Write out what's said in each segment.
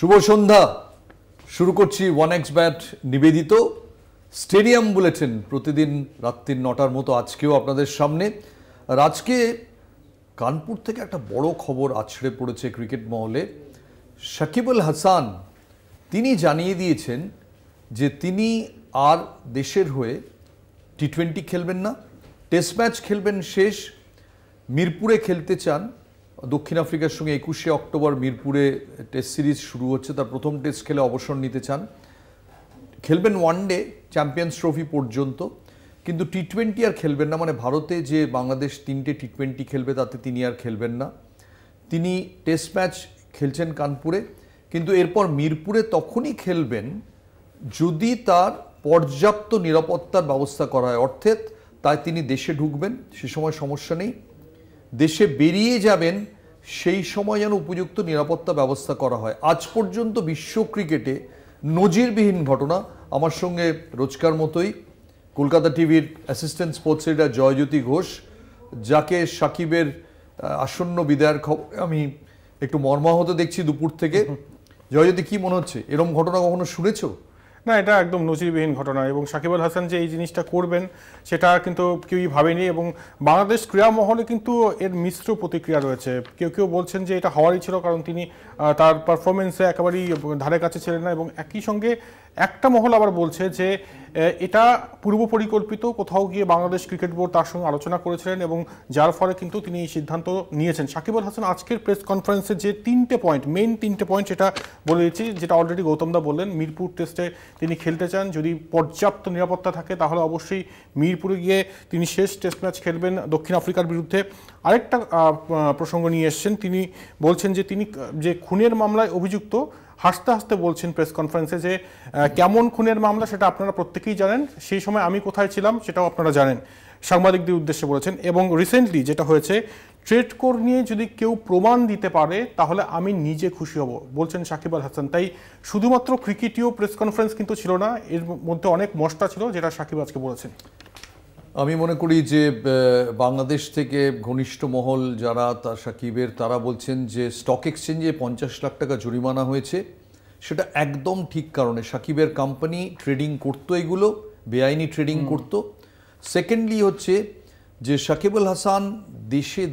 শুভ সন্ধ্যা। শুরু করছি OneXBet নিবেদিত স্টেডিয়াম বুলেটিন প্রতিদিন রাত্রি 9টার মতো আজকেও আপনাদের সামনে। আর আজকে কানপুর থেকে একটা বড় খবর আছড়ে পড়েছে ক্রিকেট মহলে। সাকিব আল হাসান তিনি জানিয়ে দিয়েছেন যে তিনি আর দেশের হয়ে টি20 খেলবেন না, টেস্ট ম্যাচ খেলবেন শেষ। মিরপুরে খেলতে চান দক্ষিণ আফ্রিকার সঙ্গে 21শে অক্টোবর মিরপুরে টেস্ট সিরিজ শুরু হচ্ছে, তার প্রথম টেস্ট খেলে অবসর নিতে চান। খেলবেন ওয়ানডে চ্যাম্পিয়ন্স ট্রফি পর্যন্ত, কিন্তু টি20 আর খেলবেন না। মানে ভারতে যে বাংলাদেশ 3টে টি20 খেলবে তাতে তিনি আর খেলবেন না। তিনি টেস্ট ম্যাচ খেলছেন কানপুরে, কিন্তু এরপর মিরপুরে তখনই খেলবেন যদি তার পর্যাপ্ত নিরাপত্তার ব্যবস্থা করা হয়, অর্থাৎ তাই তিনি দেশে ঢুকবেন, সে সময় সমস্যা নেই। দেশে বেরিয়ে যাবেন সেই সময় যেন উপযুক্ত নিরাপত্তা ব্যবস্থা করা হয়। আজ পর্যন্ত বিশ্ব ক্রিকেটে নজিরবিহীন ঘটনা। আমার সঙ্গে রোজকার মতোই কলকাতা টিভির assistant sports editor Joyjyoti Ghosh, যাকে সাকিবের আসন্ন বিদায়ের খবর আমি একটু মর্মাহত দেখছি দুপুর থেকে। জয়জ্যোতি, কি মনে হচ্ছে? এরকম ঘটনা কখনো শুনেছো? না, এটা একদম নজিরবিহীন ঘটনা এবং সাকিব আল হাসান যে এই জিনিসটা করবেন সেটা কিন্তু কেউই ভাবেনি। এবং বাংলাদেশ ক্রীড়া মহলে কিন্তু এর মিশ্র প্রতিক্রিয়া রয়েছে। কেউ কেউ বলছেন যে এটা হওয়ারই ছিল, কারণ তিনি তার পারফরমেন্সে একেবারেই ধারে কাছে ছিলেন না, এবং একই সঙ্গে একটা মহল আবার বলছে যে এটা পূর্ব পরিকল্পিত, কোথাও গিয়ে বাংলাদেশ ক্রিকেট বোর্ড তার সঙ্গে আলোচনা করেছিলেন এবং যার ফলে কিন্তু তিনি এই সিদ্ধান্ত নিয়েছেন। সাকিব আল হাসান আজকের প্রেস কনফারেন্সে যে মেইন তিনটে পয়েন্ট সেটা বলে দিচ্ছি, যেটা অলরেডি গৌতমদা বললেন। মিরপুর টেস্টে তিনি খেলতে চান, যদি পর্যাপ্ত নিরাপত্তা থাকে তাহলে অবশ্যই মিরপুরে গিয়ে তিনি শেষ টেস্ট ম্যাচ খেলবেন দক্ষিণ আফ্রিকার বিরুদ্ধে। আরেকটা প্রসঙ্গ নিয়ে এসছেন, তিনি বলছেন যে তিনি যে খুনের মামলায় অভিযুক্ত, হাসতে হাসতে বলছেন প্রেস কনফারেন্সে যে কেমন খুনের মামলা সেটা আপনারা প্রত্যেকেই জানেন, সেই সময় আমি কোথায় ছিলাম সেটাও আপনারা জানেন, সাংবাদিকদের উদ্দেশ্যে বলেছেন। এবং রিসেন্টলি যেটা হয়েছে, ট্রেড কোর নিয়ে যদি কেউ প্রমাণ দিতে পারে তাহলে আমি নিজে খুশি হব, বলছেন সাকিব আল হাসান। তাই শুধুমাত্র ক্রিকেটীয় প্রেস কনফারেন্স কিন্তু ছিল না, এর মধ্যে অনেক মশলা ছিল, যেটা সাকিব আজকে বলেছেন। আমি মনে করি যে বাংলাদেশ থেকে ঘনিষ্ঠ মহল যারা সাকিবের, তারা বলছেন যে স্টক এক্সচেঞ্জে 50 লাখ টাকা জরিমানা হয়েছে, সেটা একদম ঠিক কারণে। সাকিবের কোম্পানি ট্রেডিং করতো, এগুলো বেআইনি ট্রেডিং করতো। সেকেন্ডলি হচ্ছে যে সাকিব আল হাসান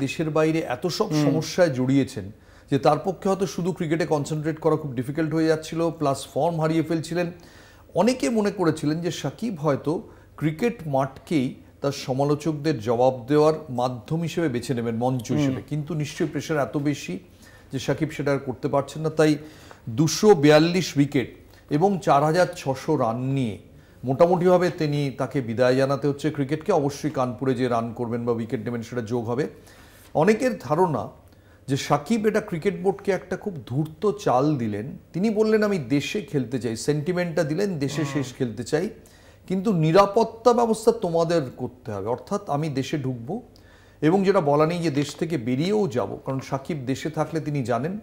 দেশের বাইরে এত সব সমস্যায় জড়িয়েছেন যে তার পক্ষে হয়তো শুধু ক্রিকেটে কনসেন্ট্রেট করা খুব ডিফিকাল্ট হয়ে যাচ্ছিল, প্লাস ফর্ম হারিয়ে ফেলছিলেন। অনেকে মনে করেছিলেন যে সাকিব হয়তো ক্রিকেট মাঠকেই তার সমালোচকদের জবাব দেওয়ার মাধ্যম হিসেবে বেছে নেবেন, মঞ্চ হিসেবে, কিন্তু নিশ্চয়ই প্রেশার এত বেশি যে সাকিব সেটা আর করতে পারছেন না। তাই 242 উইকেট এবং 4600 রান নিয়ে মোটামুটিভাবে তাকে বিদায় জানাতে হচ্ছে ক্রিকেটকে। অবশ্যই কানপুরে যে রান করবেন বা উইকেট নেবেন সেটা যোগ হবে। অনেকের ধারণা যে সাকিব এটা ক্রিকেট বোর্ডকে একটা খুব ধূর্ত চাল দিলেন। তিনি বললেন আমি দেশে খেলতে চাই, সেন্টিমেন্টটা দিলেন, দেশে শেষ খেলতে চাই, কিন্তু নিরাপত্তা ব্যবস্থা তোমাদের করতে হবে, অর্থাৎ আমি দেশে ঢুকবো এবং যেটা বলা নেই যে দেশ থেকে বেরিয়েও যাব। কারণ সাকিব দেশে থাকলে তিনি জানেন,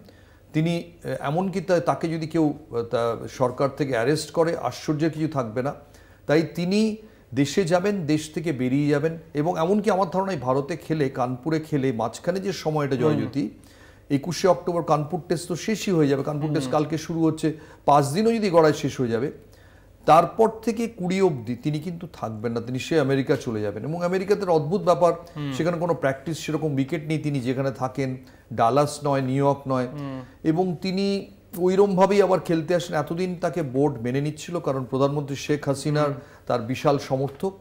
তিনি এমনকি তাকে যদি কেউ সরকার থেকে অ্যারেস্ট করে আশ্চর্যের কিছু থাকবে না। তাই তিনি দেশে যাবেন, দেশ থেকে বেরিয়ে যাবেন। এবং এমনকি আমার ধারণায় ভারতে খেলে, কানপুরে খেলে মাঝখানে যে সময়টা জয়জ্যোতি, 21শে অক্টোবর কানপুর টেস্ট তো শেষই হয়ে যাবে, কানপুর টেস্ট কালকে শুরু হচ্ছে, 5 দিনও যদি গড়ায় শেষ হয়ে যাবে। তারপর থেকে 20 অবধি তিনি কিন্তু থাকবেন না, তিনি সে আমেরিকা চলে যাবেন। এবং আমেরিকাতে অদ্ভুত ব্যাপার, সেখানে কোনো প্র্যাকটিস সেরকম উইকেট নেই, তিনি যেখানে থাকেন ডালাস নয়, নিউ ইয়র্ক নয়, এবং তিনি ওইরমভাবেই আবার খেলতে আসেন। এতদিন তাকে বোর্ড মেনে নিচ্ছিল কারণ প্রধানমন্ত্রী শেখ হাসিনার তার বিশাল সমর্থক।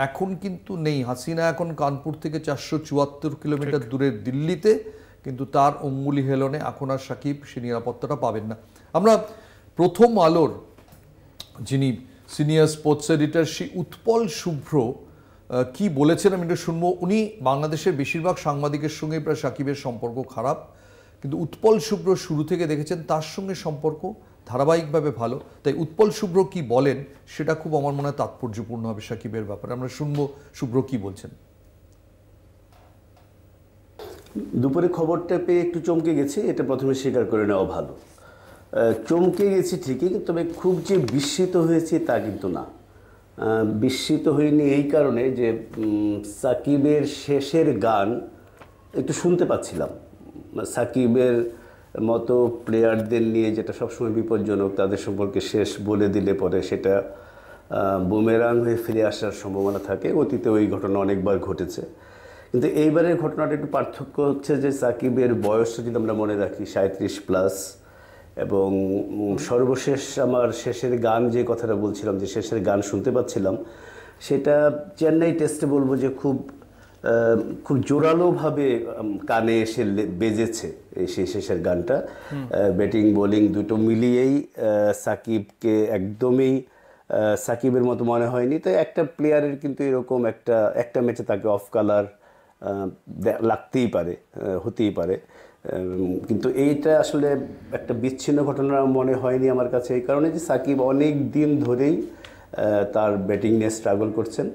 এখন কিন্তু নেই, হাসিনা এখন কানপুর থেকে 474 কিলোমিটার দূরের দিল্লিতে, কিন্তু তার অঙ্গুলি হেলনে এখন আর সাকিব সে নিরাপত্তাটা পাবেন না। আমরা প্রথম আলোর যিনি সিনিয়র স্পোর্টস এডিটর সেই উৎপল শুভ্র কি বলেছেন আমি এটা শুনবো। উনি বাংলাদেশের বেশিরভাগ সাংবাদিকের সঙ্গে প্রায় সাকিবের সম্পর্ক খারাপ, কিন্তু উৎপল শুভ্র শুরু থেকে দেখেছেন তার সঙ্গে সম্পর্ক ধারাবাহিকভাবে ভালো। তাই উৎপল শুভ্র কি বলেন সেটা খুব আমার মনে হয় তাৎপর্যপূর্ণ হবে সাকিবের ব্যাপারে। আমরা শুনবো শুভ্র কি বলছেন। দুপুরে খবরটা পেয়ে একটু চমকে গেছি, এটা প্রথমে স্বীকার করে নেওয়া ভালো। চমকে গেছি ঠিকই, তবে খুব যে বিস্মিত হয়েছি তা কিন্তু না। বিস্মিত হইনি এই কারণে যে সাকিবের শেষের গান একটু শুনতে পাচ্ছিলাম। সাকিবের মতো প্লেয়ারদের নিয়ে যেটা সবসময় বিপজ্জনক, তাদের সম্পর্কে শেষ বলে দিলে পরে সেটা বুমেরাং হয়ে ফিরে আসার সম্ভাবনা থাকে। অতীতে ওই ঘটনা অনেকবার ঘটেছে, কিন্তু এইবারের ঘটনাটা একটু পার্থক্য হচ্ছে যে সাকিবের বয়সটা যদি আমরা মনে রাখি 37+, এবং সর্বশেষ আমার শেষের গান যে কথাটা বলছিলাম, যে শেষের গান শুনতে পাচ্ছিলাম, সেটা চেন্নাই টেস্টে বলবো যে খুব জোরালোভাবে কানে এসে বেজেছে সেই শেষের গানটা। ব্যাটিং বোলিং দুটো মিলিয়েই সাকিবকে একদমই সাকিবের মতো মনে হয়নি। তো একটা প্লেয়ারের কিন্তু এরকম একটা ম্যাচে তাকে অফ কালার লাগতেই পারে, হতেই পারে, কিন্তু এইটা আসলে একটা বিচ্ছিন্ন ঘটনা মনে হয়নি আমার কাছে, এই কারণে যে সাকিব অনেক দিন ধরেই তার ব্যাটিং নিয়ে স্ট্রাগল করছেন।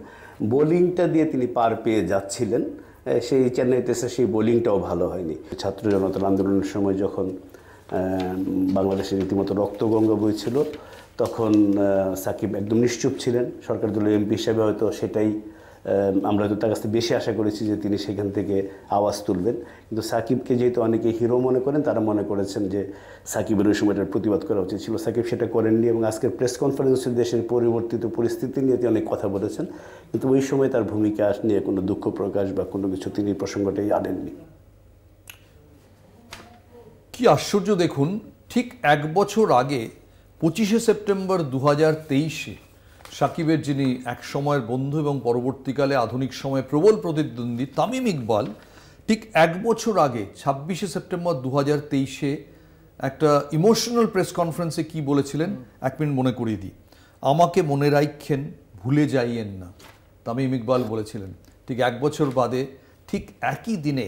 বোলিংটা দিয়ে তিনি পার পেয়ে যাচ্ছিলেন, সেই চেন্নাই টেস্টে সেই বোলিংটাও ভালো হয়নি। ছাত্র জনতার আন্দোলনের সময় যখন বাংলাদেশের রীতিমতো রক্তগঙ্গা বইছিল, তখন সাকিব একদম নিশ্চুপ ছিলেন। সরকার দলের এমপি হিসেবে হয়তো সেটাই আমরা তো তার কাছ থেকে বেশি আশা করেছি যে তিনি সেখান থেকে আওয়াজ তুলবেন, কিন্তু সাকিবকে যেহেতু অনেকে হিরো মনে করেন, তারা মনে করেছেন যে সাকিবের ওই সময়টার প্রতিবাদ করা উচিত ছিল। সাকিব সেটা করেননি, এবং আজকের প্রেস কনফারেন্সে দেশের পরিবর্তিত পরিস্থিতি নিয়ে তিনি অনেক কথা বলেছেন, কিন্তু ওই সময় তার ভূমিকা নিয়ে কোনো দুঃখ প্রকাশ বা কোনো কিছু তিনি প্রসঙ্গটাই আনেননি। কি আশ্চর্য দেখুন, ঠিক 1 বছর আগে 25শে সেপ্টেম্বর 2023-এ সাকিবের যিনি এক সময়ের বন্ধু এবং পরবর্তীকালে আধুনিক সময়ে প্রবল প্রতিদ্বন্দ্বী তামিম ইকবাল, ঠিক 1 বছর আগে 26শে সেপ্টেম্বর 2023-এ একটা ইমোশনাল প্রেস কনফারেন্সে কি বলেছিলেন 1 মিনিট মনে করিয়ে দিই। আমাকে মনে রাখেন, ভুলে যাইয়েন না, তামিম ইকবাল বলেছিলেন। ঠিক 1 বছর বাদে ঠিক একই দিনে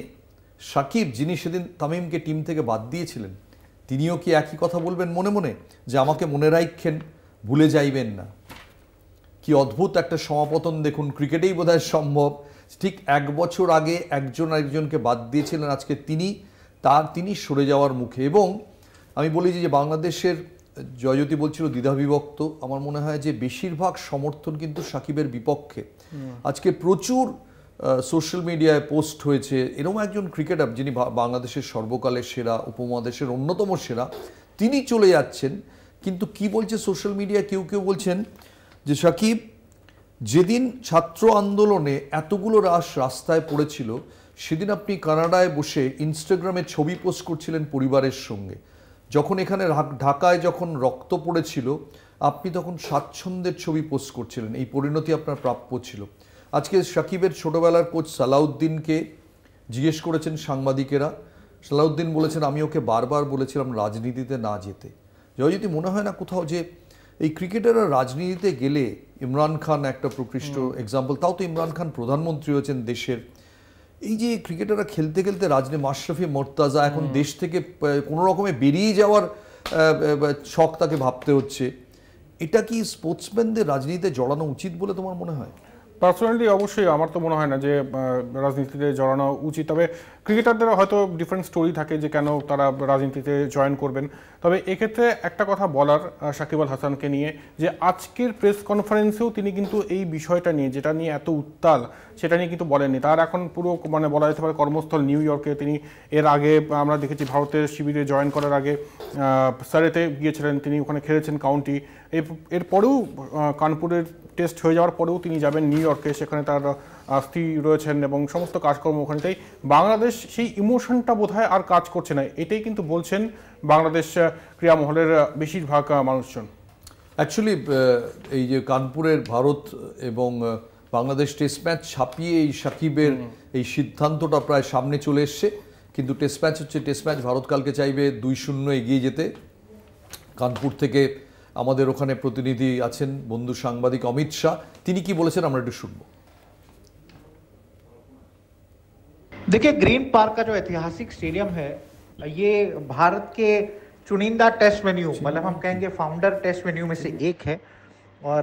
সাকিব, যিনি সেদিন তামিমকে টিম থেকে বাদ দিয়েছিলেন, তিনিও কি একই কথা বলবেন মনে মনে, যে আমাকে মনে রাখেন, ভুলে যাইবেন না? কি অদ্ভুত একটা সমাপতন দেখুন, ক্রিকেটেই বোধহয় সম্ভব। ঠিক 1 বছর আগে একজন আরেকজনকে বাদ দিয়েছিলেন, আজকে তিনি সরে যাওয়ার মুখে। এবং আমি বলি যে বাংলাদেশের, জয়জ্যোতি বলছিল দ্বিধাবিভক্ত, আমার মনে হয় যে বেশিরভাগ সমর্থন কিন্তু সাকিবের বিপক্ষে। আজকে প্রচুর সোশ্যাল মিডিয়ায় পোস্ট হয়েছে, এরকম একজন ক্রিকেটার যিনি বাংলাদেশের সর্বকালের সেরা, উপমহাদেশের অন্যতম সেরা, তিনি চলে যাচ্ছেন। কিন্তু কি বলছে সোশ্যাল মিডিয়ায়, কেউ বলছেন যে সাকিব যেদিন ছাত্র আন্দোলনে এতগুলো রাস্তায় পড়েছিল, সেদিন আপনি কানাডায় বসে ইনস্টাগ্রামে ছবি পোস্ট করছিলেন পরিবারের সঙ্গে। যখন এখানে ঢাকায় যখন রক্ত পড়েছিল, আপনি তখন স্বাচ্ছন্দ্যের ছবি পোস্ট করছিলেন। এই পরিণতি আপনার প্রাপ্য ছিল। আজকে সাকিবের ছোটবেলার কোচ সালাউদ্দিনকে জিজ্ঞেস করেছেন সাংবাদিকেরা, সালাউদ্দিন বলেছেন আমি ওকে বারবার বলেছিলাম রাজনীতিতে না যেতে। যদি মনে হয় না কোথাও যে এই ক্রিকেটাররা রাজনীতিতে গেলে, ইমরান খান একটা প্রকৃষ্ট এক্সাম্পল, তাও তো ইমরান খান প্রধানমন্ত্রী হয়েছেন দেশের, এই যে ক্রিকেটাররা খেলতে খেলতে রাজনীতি, মাশরাফি মোর্তাজা এখন দেশ থেকে কোনো রকমে বেরিয়ে যাওয়ার শখ তাকে ভাবতে হচ্ছে, এটা কি স্পোর্টসম্যানদের রাজনীতিতে জড়ানো উচিত বলে তোমার মনে হয়? পার্সোনালি অবশ্যই আমার তো মনে হয় না যে রাজনীতিতে জড়ানো উচিত। তবে ক্রিকেটারদের হয়তো ডিফারেন্ট স্টোরি থাকে যে কেন তারা রাজনীতিতে জয়েন করবেন। তবে এক্ষেত্রে একটা কথা বলার সাকিব আল হাসানকে নিয়ে, যে আজকের প্রেস কনফারেন্সেও তিনি কিন্তু এই বিষয়টা নিয়ে, যেটা নিয়ে এত উত্তাল, সেটা নিয়ে কিন্তু বলেননি। তার এখন পুরো বলা যেতে পারে কর্মস্থল নিউ ইয়র্কে। তিনি এর আগে আমরা দেখেছি ভারতের শিবিরে জয়েন করার আগে সারেতে গিয়েছিলেন, তিনি ওখানে খেলেছেন কাউন্টি। এরপরেও কানপুরের টেস্ট হয়ে যাওয়ার পরেও তিনি যাবেন নিউ ইয়র্কে, সেখানে তার স্ত্রী রয়েছেন এবং সমস্ত কাজকর্ম ওখানেতেই। বাংলাদেশ সেই ইমোশনটা বোধহয় আর কাজ করছে না, এটাই কিন্তু বলছেন বাংলাদেশ ক্রীড়া মহলের বেশিরভাগ মানুষজন। অ্যাকচুয়ালি এই যে কানপুরের ভারত এবং বাংলাদেশ টেস্ট ম্যাচ ছাপিয়ে এই সাকিবের এই সিদ্ধান্তটা প্রায় সামনে চলে এসছে। কিন্তু টেস্ট ম্যাচ হচ্ছে টেস্ট ম্যাচ, ভারত কালকে চাইবে 2-0 এগিয়ে যেতে। কানপুর থেকে আমাদের ওখানে প্রতিনিধি আছেন বন্ধু সাংবাদিক অমিত শাহ, তিনি কি বলেছেন আমরা একটু শুনবো। देखिए, ग्रीन पार्क का जो ऐतिहासिक स्टेडियम है, ये भारत के चुनिंदा टेस्ट वेन्यू, मतलब हम कहेंगे फाउंडर टेस्ट वेन्यू में से एक है। और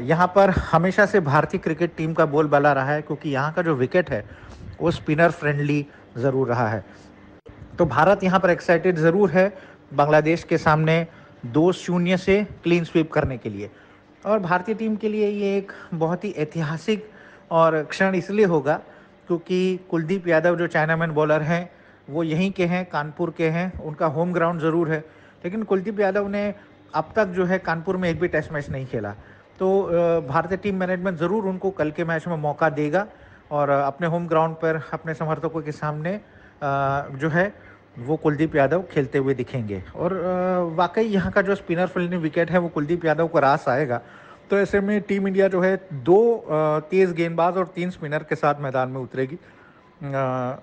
यहाँ पर हमेशा से भारतीय क्रिकेट टीम का बोलबाला रहा है, क्योंकि यहाँ का जो विकेट है वो स्पिनर फ्रेंडली ज़रूर रहा है। तो भारत यहाँ पर एक्साइटेड ज़रूर है बांग्लादेश के सामने 2-0 से क्लीन स्वीप करने के लिए। और भारतीय टीम के लिए ये एक बहुत ही ऐतिहासिक और क्षण इसलिए होगा क्योंकि कुलदीप यादव जो चाइनामैन बॉलर हैं, वो यहीं के हैं, कानपुर के हैं, उनका होम ग्राउंड ज़रूर है, लेकिन कुलदीप यादव ने अब तक जो है कानपुर में एक भी टेस्ट मैच नहीं खेला। तो भारतीय टीम मैनेजमेंट ज़रूर उनको कल के मैच में मौका देगा और अपने होम ग्राउंड पर अपने समर्थकों के सामने जो है वो कुलदीप यादव खेलते हुए दिखेंगे। और वाकई यहाँ का जो स्पिनर फील्डिंग विकेट है वो कुलदीप यादव को रास आएगा। तो ऐसे में टीम इंडिया जो है 2 तेज़ गेंदबाज और 3 स्पिनर के साथ मैदान में उतरेगी।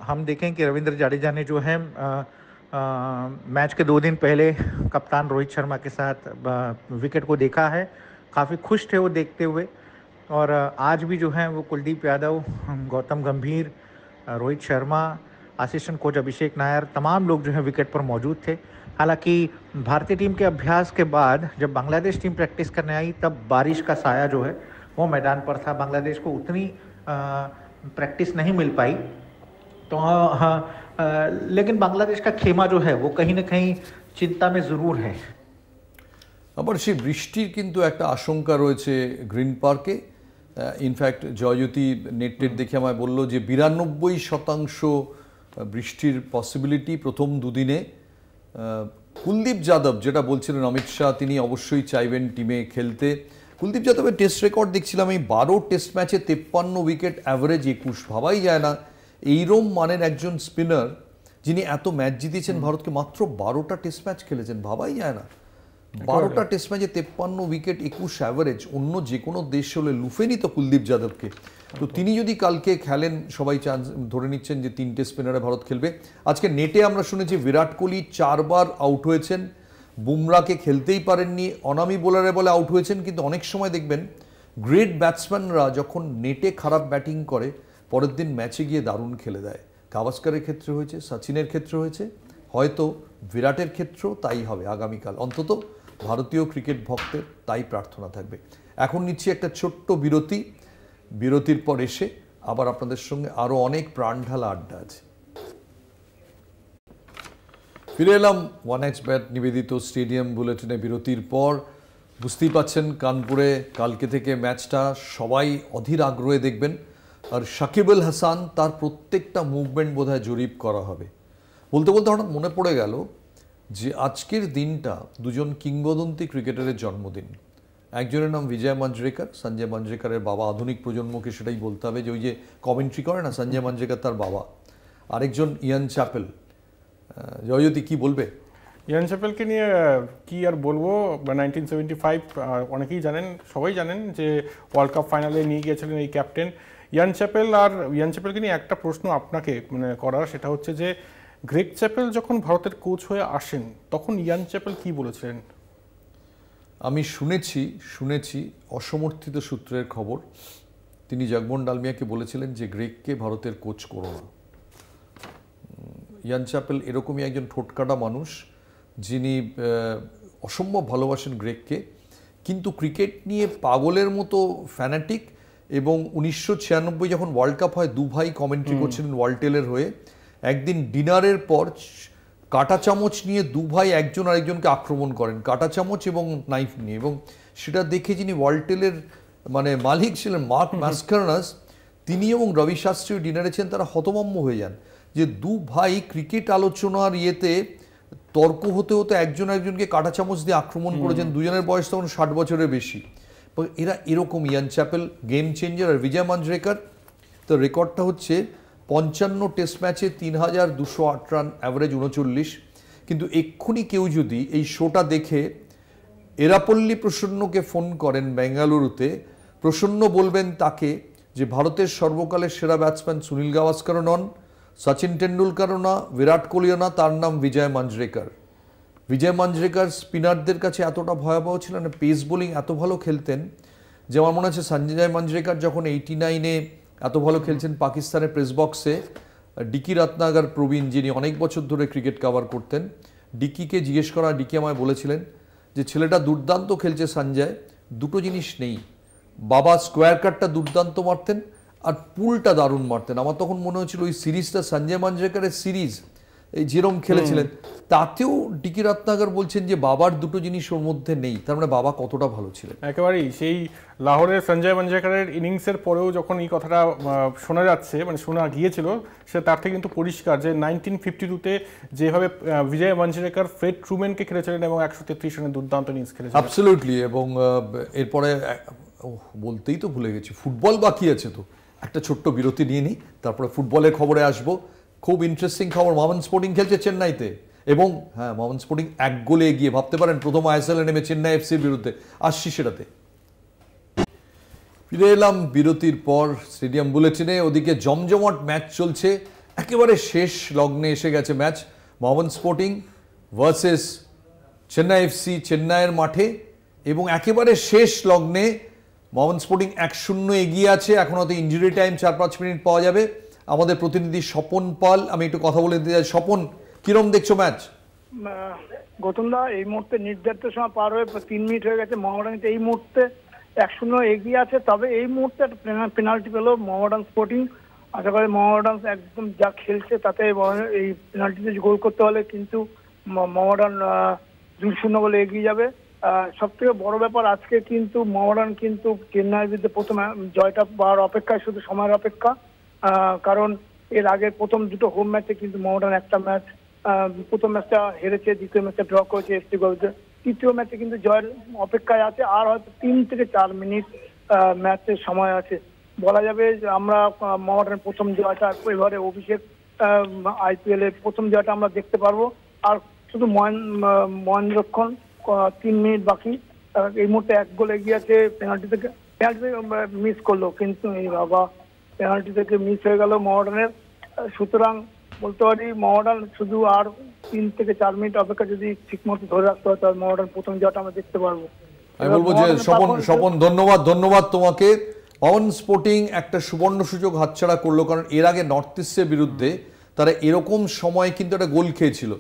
हम देखें कि रविंद्र जाडेजा ने जो है मैच के 2 दिन पहले कप्तान रोहित शर्मा के साथ विकेट को देखा है, काफ़ी खुश थे वो देखते हुए। और आज भी जो है वो कुलदीप यादव, गौतम गंभीर, रोहित शर्मा, असिस्टेंट कोच अभिषेक नायर, तमाम लोग जो है विकेट पर मौजूद थे। हालांकि भारतीय टीम के अभ्यास के बाद जब बांग्लादेश टीम प्रैक्टिस करने आई तब बारिश का साया जो है वो मैदान पर था, बांग्लादेश को उतनी प्रैक्टिस नहीं मिल पाई। तो लेकिन बांग्लादेश का खेमा जो है वो कहीं ना कहीं चिंता में ज़रूर है। আবার সেই বৃষ্টির কিন্তু একটা আশঙ্কা রয়েছে গ্রিন পার্কে। ইনফ্যাক্ট জয়জ্যোতি নেট দেখে আমায় বলল যে 92% বৃষ্টির পসিবিলিটি প্রথম দুদিনে। কুলদীপ যাদব যেটা বলছিলেন অমিত শাহ, তিনি অবশ্যই চাইবেন টিমে খেলতে। কুলদীপ যাদবের টেস্ট রেকর্ড দেখছিলাম, এই 12 টেস্ট ম্যাচে 53 উইকেট, অ্যাভারেজ 21, ভাবাই যায় না এইরম মানের একজন স্পিনার যিনি এত ম্যাচ জিতেছেন ভারতকে, মাত্র 12টা টেস্ট ম্যাচ খেলেছেন, ভাবাই যায় না। 12টা টেস্ট ম্যাচে 53 উইকেট, 21 অ্যাভারেজ, অন্য যে কোনো দেশ হলে লুফে নিত কুলদীপ যাদবকে। তো তিনি যদি কালকে খেলেন, সবাই চান্স ধরে নিচ্ছেন যে 3টে স্পিনারে ভারত খেলবে। আজকে নেটে আমরা শুনেছি বিরাট কোহলি 4 বার আউট হয়েছেন, বুমরাকে খেলতেই পারেননি, অনামি বোলারে বলে আউট হয়েছেন। কিন্তু অনেক সময় দেখবেন গ্রেট ব্যাটসম্যানরা যখন নেটে খারাপ ব্যাটিং করে পরের দিন ম্যাচে গিয়ে দারুণ খেলে দেয়। গাভাস্কারের ক্ষেত্রে হয়েছে, সচিনের ক্ষেত্রে হয়েছে, হয়তো বিরাটের ক্ষেত্রেও তাই হবে আগামীকাল। অন্তত ভারতীয় ক্রিকেট ভক্তের তাই প্রার্থনা থাকবে। এখন নিচ্ছি একটা ছোট্ট বিরতি, বিরতির পর এসে আবার আপনাদের সঙ্গে আরও অনেক প্রাণঢালা আড্ডা আছে। ফিরে এলাম OneXBet নিবেদিত স্টেডিয়াম বুলেটিনে বিরতির পর। বুঝতেই পাচ্ছেন কানপুরে কালকে থেকে ম্যাচটা সবাই অধীর আগ্রহে দেখবেন। আর সাকিব আল হাসান, তার প্রত্যেকটা মুভমেন্ট বোধহয় জরিপ করা হবে। বলতে বলতে হঠাৎ মনে পড়ে গেল যে আজকের দিনটা দুজন কিংবদন্তি ক্রিকেটারের জন্মদিন। একজনের নাম বিজয় মাঞ্জরেকর, সঞ্জয় মাঞ্জরেকরের বাবা। আধুনিক প্রজন্মকে সেটাই বলতে হবে যে ওই যে কমেন্ট্রি করে না সঞ্জয় মাঞ্জরেকর তার বাবা। আরেকজন ইয়ান চ্যাপেল। জয়জ্যোতি কি বলবে? ইয়ান চ্যাপেলকে নিয়ে কি আর বলবো, 1975 অনেকেই জানেন, সবাই জানেন যে ওয়ার্ল্ড কাপ ফাইনালে নিয়ে গিয়েছিলেন এই ক্যাপ্টেন ইয়ান চ্যাপেল। আর ইয়ান চ্যাপেলকে নিয়ে একটা প্রশ্ন আপনাকে করার, সেটা হচ্ছে যে গ্রেগ চ্যাপেল যখন ভারতের কোচ হয়ে আসেন তখন ইয়ান চ্যাপেল কি বলেছিলেন? আমি শুনেছি অসমর্থিত সূত্রের খবর, তিনি জগমোহন ডালমিয়াকে বলেছিলেন যে গ্রেগকে ভারতের কোচ করো না। ইয়ান চ্যাপেল এরকমই একজন ঠোঁটকাটা মানুষ যিনি অসম্ভব ভালোবাসেন গ্রেগকে, কিন্তু ক্রিকেট নিয়ে পাগলের মতো ফ্যানাটিক। এবং 1996 যখন ওয়ার্ল্ড কাপ হয়, 2 ভাই কমেন্ট্রি করছিলেন ওয়ালটেলের হয়ে। একদিন ডিনারের পর কাঁটা চামচ নিয়ে 2 ভাই একজন আরেকজনকে আক্রমণ করেন, কাঁটা চামচ এবং নাইফ নিয়ে। এবং সেটা দেখে যিনি ওয়ালটেলের মালিক ছিলেন মার্ক ম্যাসকারনাস, তিনি এবং রবি শাস্ত্রী ডিনারে ছিলেন, তারা হতভম্ব হয়ে যান যে 2 ভাই ক্রিকেট আলোচনার ইয়েতে তর্ক হতে হতে একজন একজনকে কাঁটা চামচ দিয়ে আক্রমণ করেছেন। দুজনের বয়স তখন 60 বছরের বেশি। এরা এরকম। Ian Chappell game changer. আর বিজয় মাঞ্জরেকর, তো রেকর্ডটা হচ্ছে 55 টেস্ট ম্যাচে 3208 রান, অ্যাভারেজ 39। কিন্তু এক্ষুনি কেউ যদি এই শোটা দেখে এরাপল্লী প্রসন্নকে ফোন করেন বেঙ্গালুরুতে, প্রসন্ন বলবেন তাকে যে ভারতের সর্বকালের সেরা ব্যাটসম্যান সুনীল গাভাস্করও নন, সচিন টেন্ডুলকারও না, বিরাট কোহলিও না, তার নাম বিজয় মাঞ্জরেকর। বিজয় মাঞ্জরেকর স্পিনারদের কাছে এতটা ভয়াবহ ছিলেন, পেস বোলিং এত ভালো খেলতেন যে আমার মনে আছে সঞ্জয় মাঞ্জরেকর যখন 89-এ এত ভালো খেলছেন পাকিস্তানের প্রেস বক্সে, ডিকি রত্নাগর প্রবীণ, যিনি অনেক বছর ধরে ক্রিকেট কভার করতেন, ডিকিকে জিজ্ঞেস করা, ডিকি আমায় বলেছিলেন যে ছেলেটা দুর্দান্ত খেলছে সঞ্জয়, দুটো জিনিস নেই, বাবা স্কোয়ার কাটটা দুর্দান্ত মারতেন আর পুলটা দারুণ মারতেন। আমার তখন মনে হচ্ছিল ওই সিরিজটা সঞ্জয় মাঞ্জরেকরের সিরিজ, এই যেরম খেলেছিলেন, তাতেও ডিকি রত্নাকর বলছেন যে বাবার দুটো জিনিস ওর মধ্যে নেই, তার মানে বাবা কতটা ভালো ছিলেন। একেবারেই সেই লাহোরের সঞ্জয় মঞ্জরেকরের ইনিংসের পরেও যখন এই কথাটা শোনা যাচ্ছে, মানে শোনা গিয়েছিল, সে তার থেকে কিন্তু পরিষ্কার যে 1952-তে যেভাবে বিজয় মঞ্জরেকর ফ্রেড ট্রুম্যানকে খেলেছিলেন এবং 133 রানের দুর্দান্ত ইনিংস খেলেছিলেন। অ্যাবসলিউটলি। এবং এরপরে বলতেই তো ভুলে গেছি, ফুটবল বাকি আছে, তো একটা ছোট্ট বিরতি নিয়ে নিই, তারপরে ফুটবলের খবরে আসবো। খুব ইন্টারেস্টিং খবর, মোহন স্পোর্টিং খেলছে চেন্নাইতে, এবং হ্যাঁ, মোহন স্পোর্টিং 1 গোলে এগিয়ে। ভাবতে পারেন প্রথম আইএসএল নেমে চেন্নাই এফসির বিরুদ্ধে। আসছি সেটাতে। ফিরে এলাম বিরতির পর স্টেডিয়াম বুলেটিনে। ওদিকে জমজমাট ম্যাচ চলছে, একেবারে শেষ লগ্নে এসে গেছে ম্যাচ। মোহন স্পোর্টিং ভার্সেস চেন্নাই এফসি চেন্নাইয়ের মাঠে, এবং একেবারে শেষ লগ্নে মোহন স্পোর্টিং 1-0 এগিয়ে আছে। এখন হয়তো ইঞ্জুরি টাইম 4-5 মিনিট পাওয়া যাবে। আমাদের প্রতিনিধি স্বপন পাল, আমি একটু কথা বলে দিতে চাই। স্বপন, কিরম দেখছো ম্যাচ? গৌতম দা, এই মুহূর্তে নির্ধারিত সময় পার হয়ে 3 মিনিট হয়ে গেছে। মোহামেডান এই মুহূর্তে 1-0 এগিয়ে আছে। তবে এই মুহূর্তে একটা পেনাল্টি পেল মোহামেডান স্পোর্টিং। আশা করি মোহামেডান একদম যা খেলছে তাতে এই পেনাল্টিতে গোল করতে হলে কিন্তু মোহামেডান 2-0 বলে এগিয়ে যাবে। সব থেকে বড় ব্যাপার, আজকে কিন্তু মোহামেডান কিন্তু চেন্নাইয়ের বিরুদ্ধে প্রথম জয়টা পাওয়ার অপেক্ষায়, শুধু সময়ের অপেক্ষা। কারণ এর আগে প্রথম দুটো হোম ম্যাচে কিন্তু মোহামেডান একটা ম্যাচ, প্রথম ম্যাচটা হেরেছে, দ্বিতীয় ম্যাচটা ড্র করেছে এফসি গোয়াতে। তৃতীয় ম্যাচে কিন্তু জয়ের অপেক্ষায় আছে, আর হয়তো 3 থেকে 4 মিনিট ম্যাচের সময় আছে। বলা যাবে যে আমরা মোহামেডানের প্রথম জয়টা, এবারে অভিষেক আইপিএল এর প্রথম জয়টা আমরা দেখতে পারবো। আর শুধু মহেন্দ্রক্ষণ 3 মিনিট বাকি, এই মুহূর্তে 1 গোল এগিয়ে আছে। পেনাল্টি থেকে মিস করলো, কিন্তু এই বাবা, পেনাল্টি থেকে মিস হয়ে গেল মোহামেডানের। সুতরাং বলতে পারি মোহামেডান শুধু আর 3 থেকে 4 মিনিট অপেক্ষা যদি ঠিক মতো ধরে রাখতে হয়, তাহলে মোহামেডান প্রথম জয়টা আমরা দেখতে পারবো। আমি বলবো যে স্বপন ধন্যবাদ তোমাকে। মোহন স্পোর্টিং একটা সুবর্ণ সুযোগ হাতছাড়া করলো, কারণ এর আগে নর্থ ইস্টের বিরুদ্ধে তারা এরকম সময় কিন্তু একটা গোল খেয়েছিল।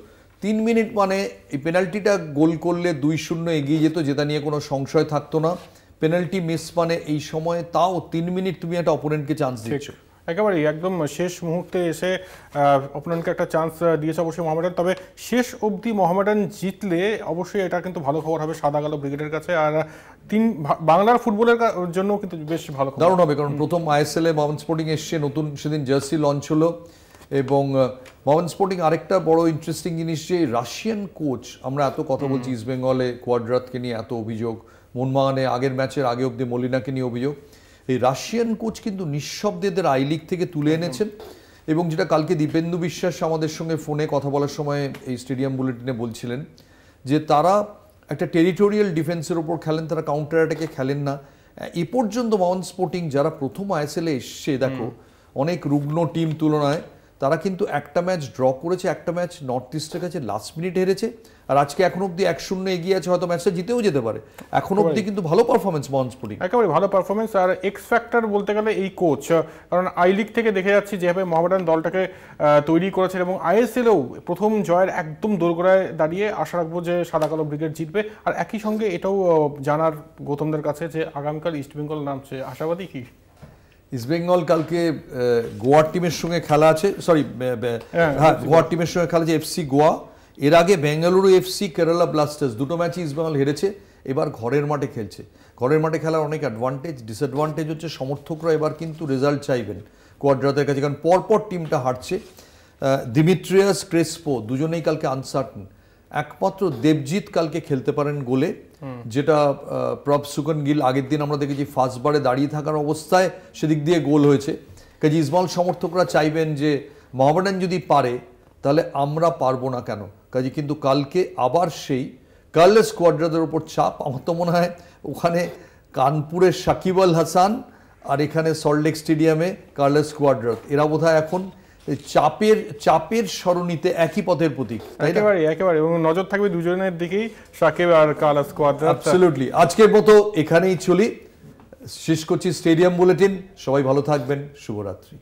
3 মিনিট মানে এই পেনাল্টিটা গোল করলে 2-0 এগিয়ে যেত, যেটা নিয়ে কোনো সংশয় থাকতো না। পেনাল্টি মিস মানে এই সময়ে তাও 3 মিনিট তুমি একটা অপোনেন্টকে চান্স দিচ্ছ। একেবারেই একদম শেষ মুহূর্তে এসে অপোনেন্টকে একটা চান্স দিয়েছে অবশ্যই মোহামেডান। তবে শেষ অবধি মোহামেডান জিতলে অবশ্যই এটা কিন্তু ভালো খবর হবে সাদা কালো ব্রিগেডের কাছে, আর বাংলার ফুটবলের জন্য কিন্তু বেশ ভালো খবর, দারুণ হবে। কারণ প্রথম আইএসএল এ মোহন স্পোর্টিং এসছে, নতুন সেদিন জার্সি লঞ্চ হলো। এবং মোহন স্পোর্টিং আরেকটা বড় ইন্টারেস্টিং জিনিস, যে রাশিয়ান কোচ, আমরা এত কথা বলছি ইস্ট বেঙ্গলে কোয়াড্রাতকে নিয়ে এত অভিযোগ, মোহনবাগানে আগের ম্যাচের আগে অব্দি মলিনাকে নিয়ে অভিযোগ, এই রাশিয়ান কোচ কিন্তু নিঃশব্দে এদের আই লিগ থেকে তুলে এনেছেন। এবং যেটা কালকে দীপেন্দু বিশ্বাস আমাদের সঙ্গে ফোনে কথা বলার সময় এই স্টেডিয়াম বুলেটিনে বলছিলেন, যে তারা একটা টেরিটোরিয়াল ডিফেন্সের ওপর খেলেন, তারা কাউন্টার অ্যাটাকে খেলেন না। এ পর্যন্ত মোহন স্পোর্টিং যারা প্রথম আইএসএলে এসছে, দেখো অনেক রুগ্ন টিম তুলনায় তারা কিন্তু একটা ম্যাচ ড্র করেছে, একটা ম্যাচ নর্থ ইস্টের কাছে লাস্ট মিনিট হেরেছে, আর আজকে এখন অব্দি 1-0 এগিয়ে আছে, হয়তো ম্যাচটা জিতেও যেতে পারে। এখন অব্দি কিন্তু ভালো পারফরমেন্স মোহন স্পোর্টিং, একেবারে ভালো পারফরমেন্স। আর এক্স ফ্যাক্টর বলতে গেলে এই কোচ, কারণ আই লিগ থেকে দেখে যাচ্ছি যেভাবে মোহামেডান দলটাকে তৈরি করেছেন, এবং আইএসএলেও প্রথম জয়ের একদম দোরগোড়ায় দাঁড়িয়ে আশা রাখবো যে সাদা কালো ব্রিগেড জিতবে। আর একই সঙ্গে এটাও জানার গৌতমদের কাছে যে আগামীকাল ইস্টবেঙ্গল নামছে, আশাবাদী কি? ইস্টবেঙ্গল কালকে গোয়ার টিমের সঙ্গে খেলা আছে, গোয়ার টিমের সঙ্গে খেলা আছে এফসি গোয়া। এর আগে বেঙ্গালুরু এফসি, কেরালা ব্লাস্টার্স, দুটো ম্যাচই ইস্টবেঙ্গল হেরেছে। এবার ঘরের মাঠে খেলছে। ঘরের মাঠে খেলার অনেক অ্যাডভান্টেজ, ডিসঅ্যাডভান্টেজ হচ্ছে সমর্থকরা এবার কিন্তু রেজাল্ট চাইবেন কোয়াড্রাতের কাছে, কারণ পরপর টিমটা হারছে। দিমিত্রিয়াস, ক্রেসপো দুজনেই কালকে আনসার্টেন। একমাত্র দেবজিৎ কালকে খেলতে পারেন গোলে, যেটা প্রভ সুকন গিল আগের দিন আমরা দেখেছি ফার্স্ট বারে দাঁড়িয়ে থাকার অবস্থায় সেদিক দিয়ে গোল হয়েছে। কাজে ইসমাইল সমর্থকরা চাইবেন যে মোহামেডান যদি পারে তাহলে আমরা পারবো না কেন। কাজে কিন্তু কালকে আবার সেই কার্লেস কোয়াড্রাতের ওপর চাপ। আমার তো মনে হয় ওখানে কানপুরের সাকিব আল হাসান আর এখানে সল্টলেক স্টেডিয়ামে কার্লেস কোয়াড্রাত, এরা বোধহয় এখন চাপের সরণিতে একই পথের প্রতীক। একেবারে এবং নজর থাকবে দুজনের দিকেই, সাকিব আর কার্লেস কোয়াড্রাত। অ্যাবসলিউটলি। আজকের মতো এখানেই চলি, শেষ করছি স্টেডিয়াম বুলেটিন। সবাই ভালো থাকবেন, শুভরাত্রি।